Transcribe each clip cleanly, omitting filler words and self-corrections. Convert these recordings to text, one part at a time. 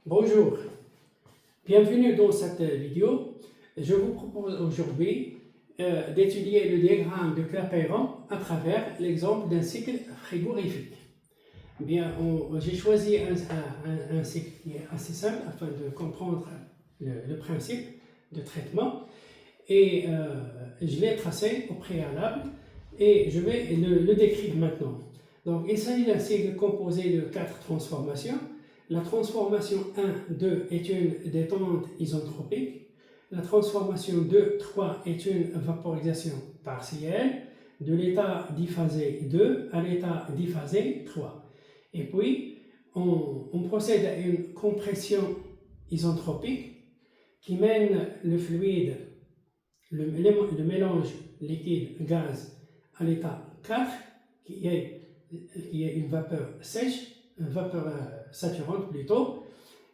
Bonjour, bienvenue dans cette vidéo. Je vous propose aujourd'hui d'étudier le diagramme de Clapeyron à travers l'exemple d'un cycle frigorifique. J'ai choisi un cycle qui est assez simple afin de comprendre le principe de traitement et je l'ai tracé au préalable et je vais le décrire maintenant. Donc, il s'agit d'un cycle composé de 4 transformations. La transformation 1, 2 est une détente isentropique. La transformation 2, 3 est une vaporisation partielle de l'état diphasé 2 à l'état diphasé 3. Et puis, on procède à une compression isentropique qui mène le fluide, le mélange liquide-gaz à l'état 4, qui est une vapeur sèche, une vapeur saturante plutôt,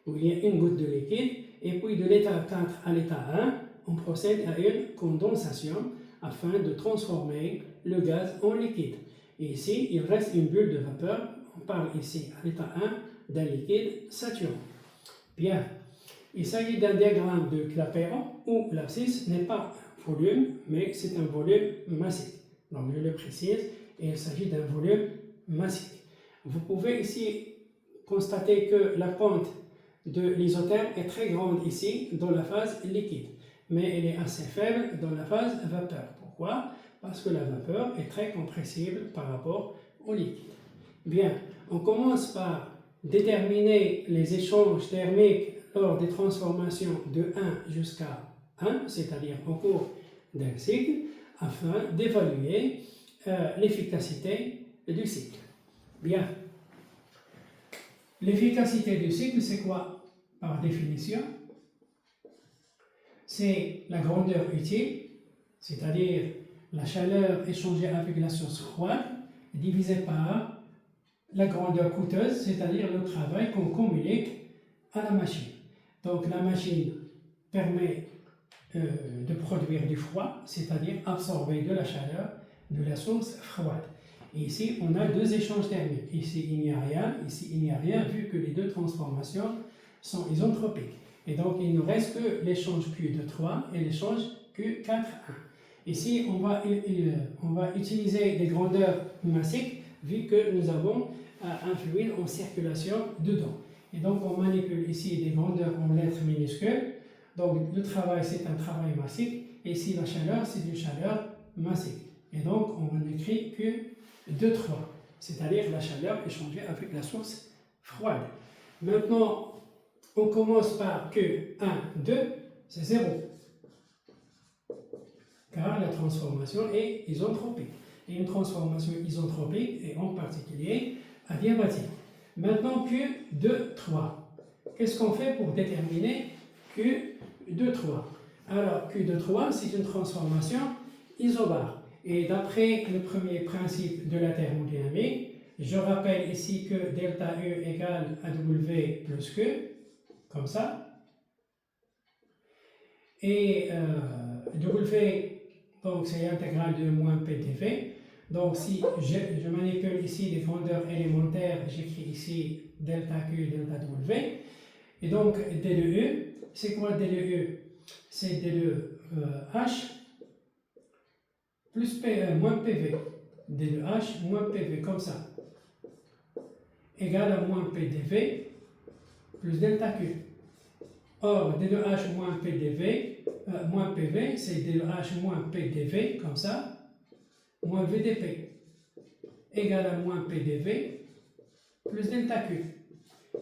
où il y a une goutte de liquide, et puis de l'état 4 à l'état 1, on procède à une condensation afin de transformer le gaz en liquide. Et ici, il reste une bulle de vapeur, on parle ici à l'état 1 d'un liquide saturant. Bien, il s'agit d'un diagramme de Clapeyron où l'abscisse n'est pas un volume, mais c'est un volume massique. Donc je le précise, et il s'agit d'un volume massique. Vous pouvez ici constater que la pente de l'isotherme est très grande ici dans la phase liquide, mais elle est assez faible dans la phase vapeur. Pourquoi? Parce que la vapeur est très compressible par rapport au liquide. Bien, on commence par déterminer les échanges thermiques lors des transformations de 1 jusqu'à 1, c'est-à-dire au cours d'un cycle, afin d'évaluer l'efficacité du cycle. Bien. L'efficacité du cycle, c'est quoi? Par définition, c'est la grandeur utile, c'est-à-dire la chaleur échangée avec la source froide, divisée par la grandeur coûteuse, c'est-à-dire le travail qu'on communique à la machine. Donc la machine permet de produire du froid, c'est-à-dire absorber de la chaleur de la source froide. Et ici, on a deux échanges thermiques. Ici, il n'y a rien. Ici, il n'y a rien, vu que les deux transformations sont isentropiques. Et donc, il ne reste que l'échange Q de 3 et l'échange Q4, 1. Ici, on va utiliser des grandeurs massiques, vu que nous avons un fluide en circulation dedans. Et donc, on manipule ici des grandeurs en lettres minuscules. Donc, le travail, c'est un travail massique. Et ici, la chaleur, c'est une chaleur massique. Et donc, on écrit Q2, 3, c'est-à-dire la chaleur échangée avec la source froide. Maintenant, on commence par Q1, 2, c'est 0, car la transformation est isentropique. Et une transformation isentropique est en particulier adiabatique. Maintenant, Q2, 3. Qu'est-ce qu'on fait pour déterminer Q2, 3? Alors, Q2, 3, c'est une transformation isobare. Et d'après le premier principe de la thermodynamique, je rappelle ici que delta U égale à W plus Q, comme ça. Et W, donc c'est l'intégrale de moins PDV. Donc si je manipule ici les grandeurs élémentaires, j'écris ici delta Q, delta W. Et donc D de U, c'est quoi D de U? C'est D de H plus moins PV, D de H moins PV, comme ça, égale à moins PDV plus delta Q. Or, D de H moins PV, c'est D de H moins PDV, comme ça, moins VDP, égale à moins PDV plus delta Q.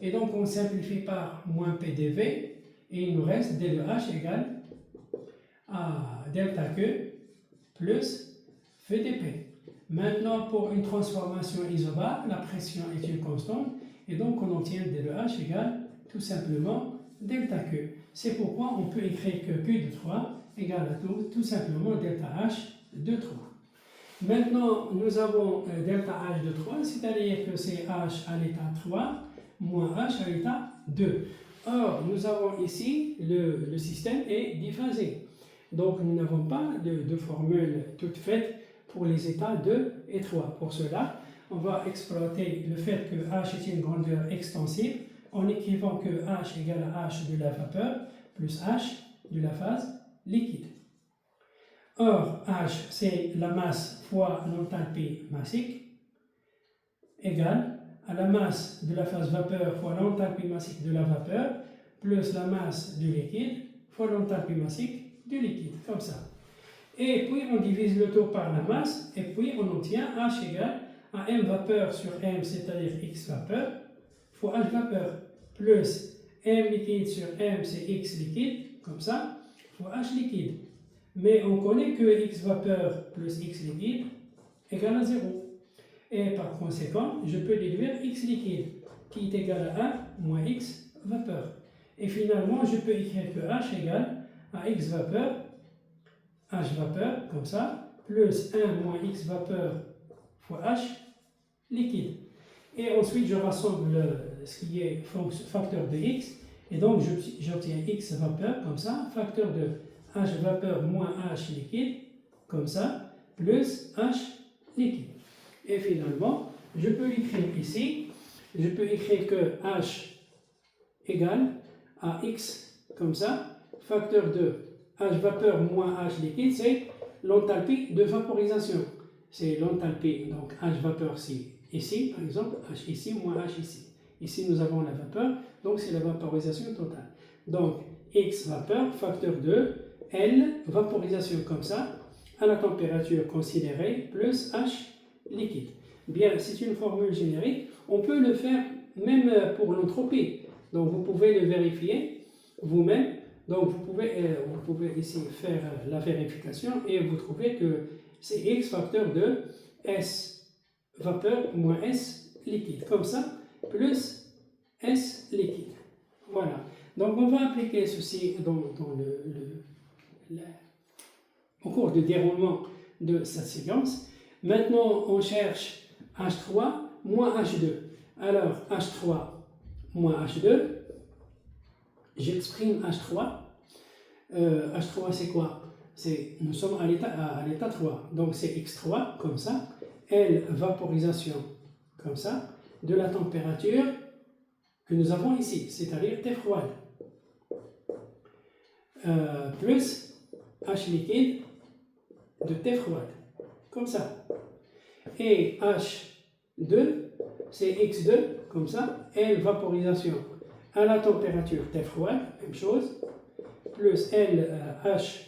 Et donc, on simplifie par moins PDV, et il nous reste D de H égale à delta Q plus VDP. Maintenant, pour une transformation isobare, la pression est une constante, et donc on obtient D de H égale tout simplement delta Q. C'est pourquoi on peut écrire que Q de 3 égale à tout simplement delta H de 3. Maintenant, nous avons delta H de 3, c'est-à-dire que c'est H à l'état 3 moins H à l'état 2. Or, nous avons ici, le système est diphasé. Donc, nous n'avons pas de formule toute faite pour les états 2 et 3. Pour cela, on va exploiter le fait que H est une grandeur extensive en écrivant que H égale à H de la vapeur plus H de la phase liquide. Or, H, c'est la masse fois l'enthalpie massique, égale à la masse de la phase vapeur fois l'enthalpie massique de la vapeur, plus la masse du liquide fois l'enthalpie massique du liquide, comme ça. Et puis, on divise le tout par la masse, et puis on obtient H égale à M vapeur sur M, c'est-à-dire X vapeur, fois H vapeur, plus M liquide sur M, c'est X liquide, comme ça, fois H liquide. Mais on connaît que X vapeur plus X liquide égale à 0. Et par conséquent, je peux déduire X liquide, qui est égal à 1 moins X vapeur. Et finalement, je peux écrire que H égale à X vapeur, H vapeur, comme ça, plus 1 moins X vapeur fois H liquide. Et ensuite, je rassemble ce qui est facteur de X, et donc j'obtiens X vapeur, comme ça, facteur de H vapeur moins H liquide, comme ça, plus H liquide. Et finalement, je peux l'écrire ici, je peux écrire que H égale à X, comme ça, facteur de H vapeur moins H liquide, c'est l'enthalpie de vaporisation. C'est l'enthalpie, donc H vapeur ici, par exemple, H ici moins H ici. Ici, nous avons la vapeur, donc c'est la vaporisation totale. Donc, X vapeur, facteur de L, vaporisation comme ça, à la température considérée, plus H liquide. Bien, c'est une formule générique. On peut le faire même pour l'entropie. Donc, vous pouvez le vérifier vous-même. Donc, vous pouvez ici faire la vérification et vous trouvez que c'est X facteur de S vapeur moins S liquide. Comme ça, plus S liquide. Voilà. Donc, on va appliquer ceci au cours du déroulement de cette séquence. Maintenant, on cherche H3 moins H2. Alors, H3 moins H2, j'exprime H3. H3, c'est quoi? Nous sommes à l'état 3. Donc, c'est X3, comme ça. L, vaporisation, comme ça, de la température que nous avons ici, c'est-à-dire T froide. Plus H liquide de T froide, comme ça. Et H2, c'est X2, comme ça. L, vaporisation à la température T froide, même chose. Plus L, H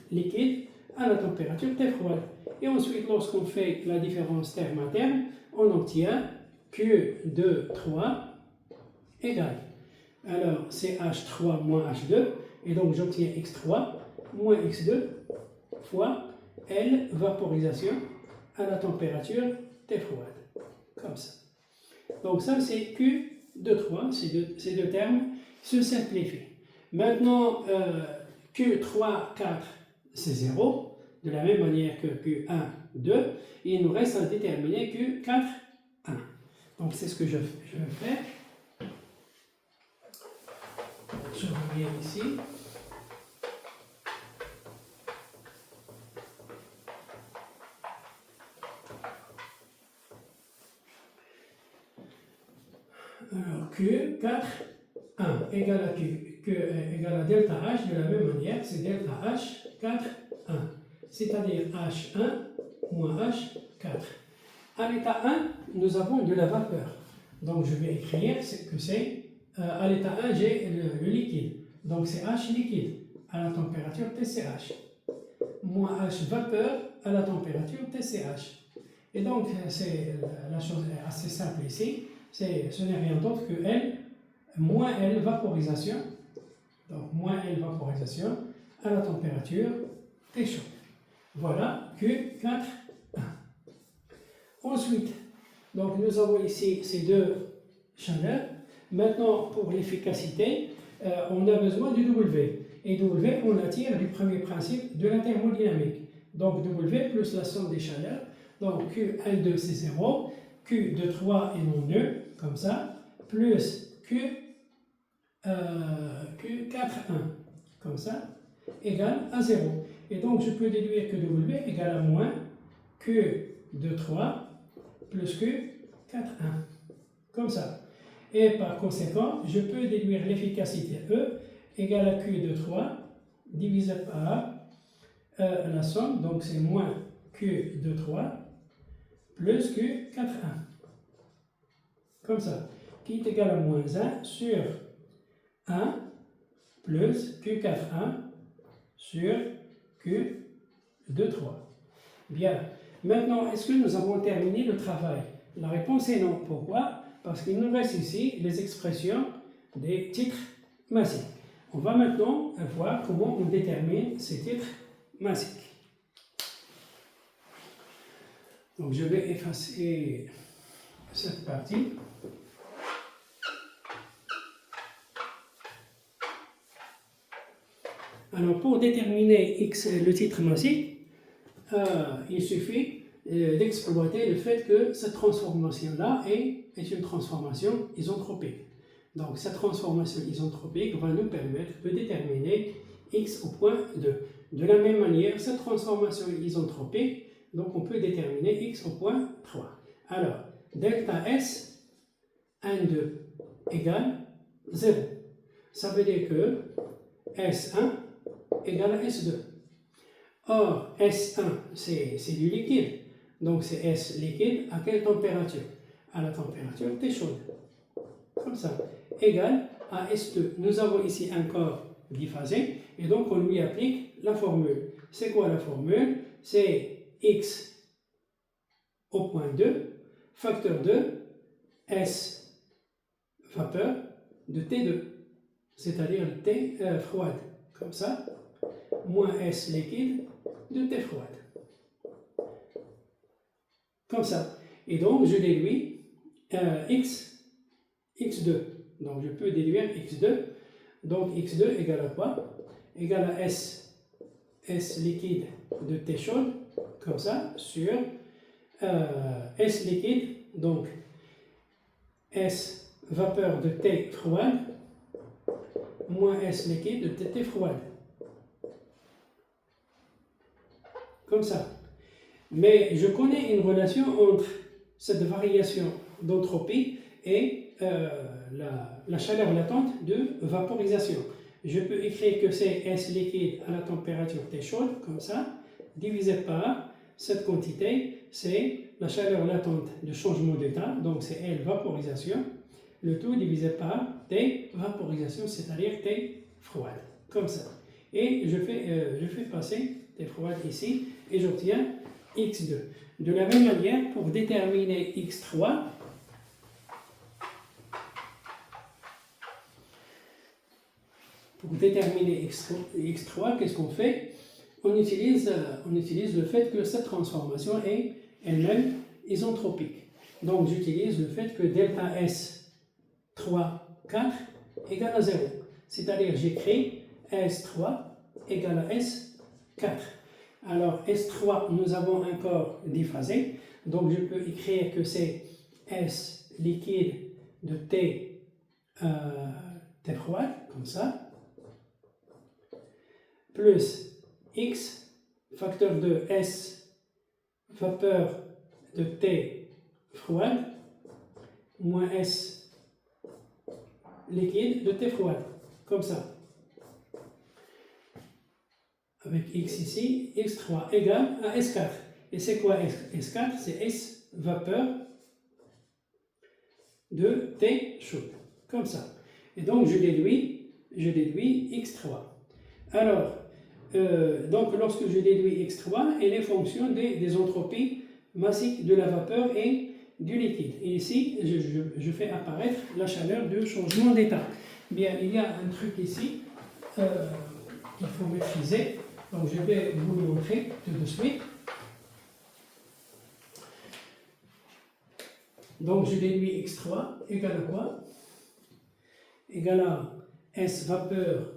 liquide à la température T froide. Et ensuite, lorsqu'on fait la différence terme à terme, on obtient Q2, 3 égale. Alors, c'est H3 moins H2, et donc j'obtiens X3 moins X2 fois L, vaporisation à la température T froide. Comme ça. Donc ça, c'est Q2, 3, ces deux termes se simplifient. Maintenant, Q3, 4, c'est 0, de la même manière que Q1, 2, et il nous reste à déterminer Q4, 1. Donc c'est ce que je vais faire. Je reviens ici. Alors Q4, 1 égale à Q égale à delta H de la même manière, c'est delta H 4, 1. C'est-à-dire H1 moins H4. À l'état 1, nous avons de la vapeur. Donc je vais écrire que c'est, à l'état 1, j'ai le liquide. Donc c'est H liquide à la température TCH. Moins H vapeur à la température TCH. Et donc la chose est assez simple ici. Ce n'est rien d'autre que L moins L vaporisation. Donc moins L vaporisation à la température T chaude. Voilà Q4, 1. Ensuite, donc nous avons ici ces deux chaleurs. Maintenant, pour l'efficacité, on a besoin du W. Et W, on la tire du premier principe de la thermodynamique. Donc W plus la somme des chaleurs. Donc Q1,2 c'est 0, Q2,3 est non nul, comme ça, plus Q4,1, comme ça, égale à 0. Et donc je peux déduire que W égale à moins Q2,3 plus Q4,1, comme ça. Et par conséquent, je peux déduire l'efficacité E égale à Q de 3 divisé par la somme, donc c'est moins Q de 3 plus Q 4,1. Comme ça, qui est égal à moins 1 sur 1 plus Q 4,1 sur Q de 3. Bien, maintenant, est-ce que nous avons terminé le travail? La réponse est non. Pourquoi? Parce qu'il nous reste ici les expressions des titres massiques. On va maintenant voir comment on détermine ces titres massiques. Donc je vais effacer cette partie. Alors pour déterminer X, le titre massique, il suffit d'exploiter le fait que cette transformation-là est une transformation isentropique. Donc cette transformation isentropique va nous permettre de déterminer X au point 2. De la même manière, cette transformation isentropique, donc on peut déterminer X au point 3. Alors, delta S, 1, 2 égale 0. Ça veut dire que S1 égale à S2. Or, S1, c'est du liquide. Donc, c'est S liquide à quelle température? À la température T chaude. Comme ça. Égal à S2. Nous avons ici un corps biphasé. Et donc, on lui applique la formule. C'est quoi la formule? C'est X au point 2, facteur de S vapeur de T2. C'est-à-dire T froide. Comme ça. Moins S liquide de T froide. Comme ça. Et donc, je déduis X2. Donc, je peux déduire X2. Donc, X2 égale à quoi? Égale à S liquide de T chaude, comme ça, sur S liquide, donc S vapeur de T froide, moins S liquide de T froide. Comme ça. Mais je connais une relation entre cette variation d'entropie et la chaleur latente de vaporisation. Je peux écrire que c'est S liquide à la température T chaude, comme ça, divisé par cette quantité, c'est la chaleur latente de changement d'état, donc c'est L vaporisation, le tout divisé par T vaporisation, c'est-à-dire T froide, comme ça. Et je fais passer T froide ici, et j'obtiens X2. De la même manière, pour déterminer X3, X3, qu'est-ce qu'on fait? On utilise le fait que cette transformation est elle-même isentropique. Donc j'utilise le fait que delta S 3, 4 égale à 0. C'est-à-dire j'écris S3 égale à S4. Alors S3, nous avons un corps diphasé. Donc je peux écrire que c'est S liquide de T froide, comme ça, plus X, facteur de S, vapeur de T froide, moins S liquide de T froide, comme ça. Avec X ici, X3 égale à S4. Et c'est quoi S4? C'est S vapeur de T chaude, comme ça. Et donc je déduis X3. Alors, donc lorsque je déduis X3, elle est fonction des entropies massiques de la vapeur et du liquide. Et ici, je fais apparaître la chaleur de changement d'état. Bien, il y a un truc ici qu'il faut maîtriser. Donc je vais vous le montrer tout de suite. Donc je déduis X3 égale à quoi? Égale à S vapeur,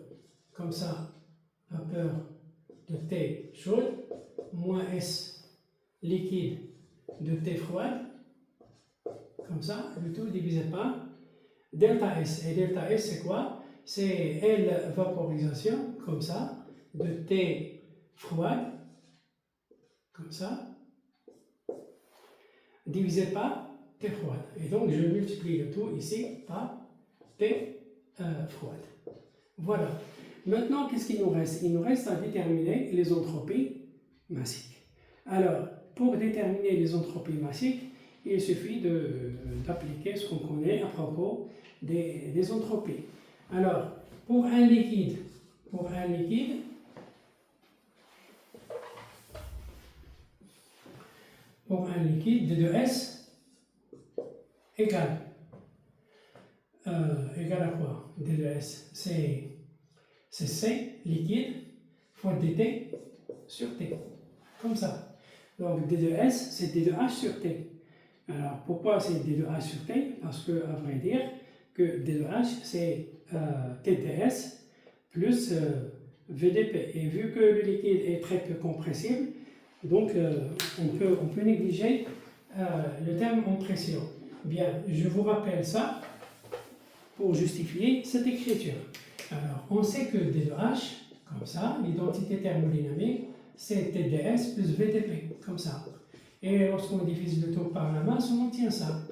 comme ça, vapeur de T chaude, moins S liquide de T froide, comme ça, le tout divisé par delta S. Et delta S, c'est quoi? C'est L vaporisation, comme ça, de T froide, comme ça, divisé par T froide. Et donc, je multiplie le tout ici par T froide. Voilà. Maintenant, qu'est-ce qu'il nous reste? Il nous reste à déterminer les entropies massiques. Alors, pour déterminer les entropies massiques, il suffit d'appliquer ce qu'on connaît à propos des entropies. Alors, pour un liquide, D2S égale à quoi? D2S, c'est C, liquide, fois dt sur T, comme ça. Donc D2S, c'est D2H sur T. Alors pourquoi c'est D2H sur T? Parce que, à vrai dire, que D2H, c'est TdS plus VdP. Et vu que le liquide est très peu compressible, donc on peut négliger le terme en pression. Bien, je vous rappelle ça pour justifier cette écriture. Alors, on sait que D2H, comme ça, l'identité thermodynamique, c'est TdS plus VdP, comme ça. Et lorsqu'on divise le tout par la masse, on obtient ça.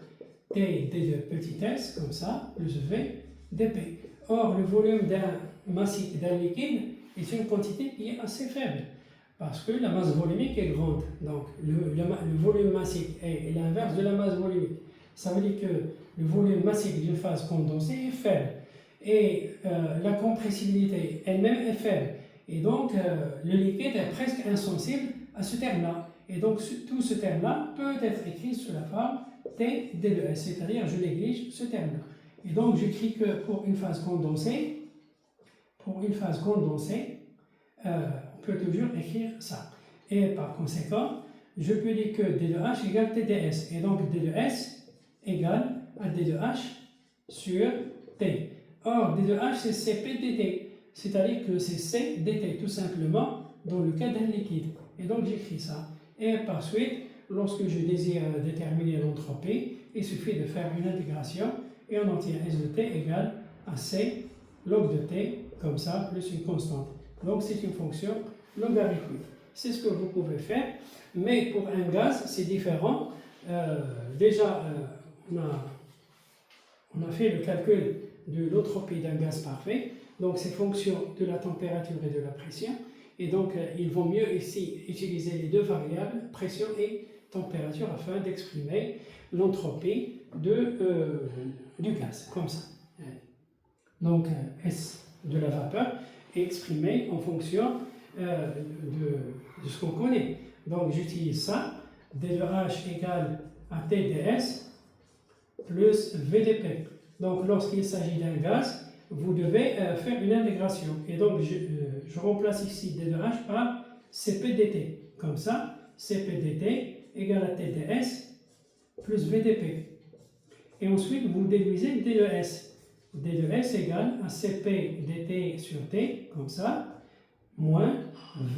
T d de petit s, comme ça, plus V dP. Or, le volume d'un liquide est une quantité qui est assez faible, parce que la masse volumique est grande. Donc, le volume massique est l'inverse de la masse volumique. Ça veut dire que le volume massique d'une phase condensée est faible. Et la compressibilité elle-même est faible. Et donc, le liquide est presque insensible à ce terme-là. Et donc, tout ce terme-là peut être écrit sous la forme T D2S, c'est-à-dire je néglige ce terme-là. Et donc, j'écris que pour une phase condensée, on peut toujours écrire ça. Et par conséquent, je peux dire que D2H égale TdS. Et donc, D2S égale à D2H sur T. Or, D2H, c'est Cp dt, c'est-à-dire que c'est C dt, tout simplement, dans le cas d'un liquide. Et donc, j'écris ça. Et par suite, lorsque je désire déterminer l'entropie, il suffit de faire une intégration et on obtient S de T égale à C log de T, comme ça, plus une constante. Donc, c'est une fonction logarithmique. C'est ce que vous pouvez faire, mais pour un gaz, c'est différent. Déjà, on a fait le calcul de l'entropie d'un gaz parfait, donc c'est fonction de la température et de la pression. Et donc, il vaut mieux ici utiliser les deux variables, pression et température, afin d'exprimer l'entropie du gaz, comme ça. Donc, S de la vapeur est exprimé en fonction de ce qu'on connaît. Donc, j'utilise ça, D de H égale à TdS plus VdP. Donc, lorsqu'il s'agit d'un gaz, vous devez faire une intégration. Et donc, je remplace ici D de H par Cp dt. Comme ça, Cp dt égale à TdS plus VdP. Et ensuite, vous déduisez D de S. D de S égale à Cp dt sur T, comme ça, moins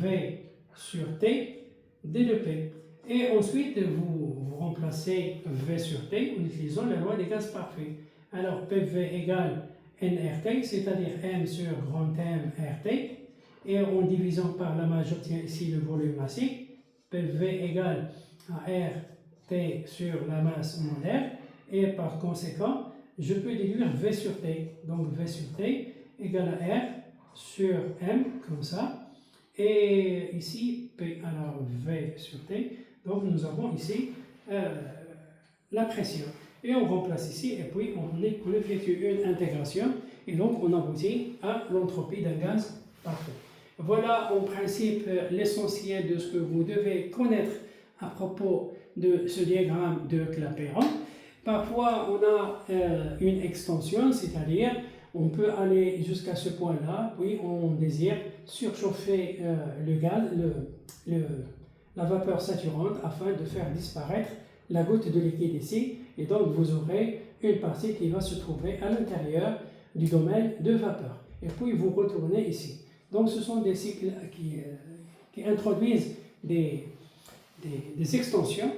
V sur T d de P. Et ensuite, vous remplacez V sur T en utilisant la loi des gaz parfaits. Alors, PV égale nRT, c'est-à-dire M sur grand M RT, et en divisant par la masse, j'obtiens ici le volume massique, PV égale à RT sur la masse moins R, et par conséquent, je peux déduire V sur T. Donc, V sur T égale à R sur M, comme ça, et ici, P, alors V sur T, donc nous avons ici la pression. Et on remplace ici, et puis on effectue une intégration, et donc on aboutit à l'entropie d'un gaz parfait. Voilà en principe l'essentiel de ce que vous devez connaître à propos de ce diagramme de Clapeyron. Parfois on a une extension, c'est-à-dire on peut aller jusqu'à ce point-là, puis on désire surchauffer le gaz, la vapeur saturante afin de faire disparaître la goutte de liquide ici, et donc vous aurez une partie qui va se trouver à l'intérieur du domaine de vapeur. Et puis vous retournez ici. Donc ce sont des cycles qui introduisent des extensions,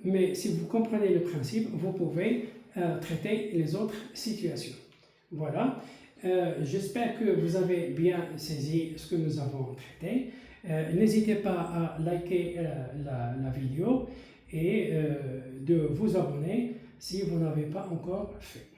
mais si vous comprenez le principe, vous pouvez traiter les autres situations. Voilà. J'espère que vous avez bien saisi ce que nous avons traité. N'hésitez pas à liker la vidéo et de vous abonner. si vous n'avez pas encore fait.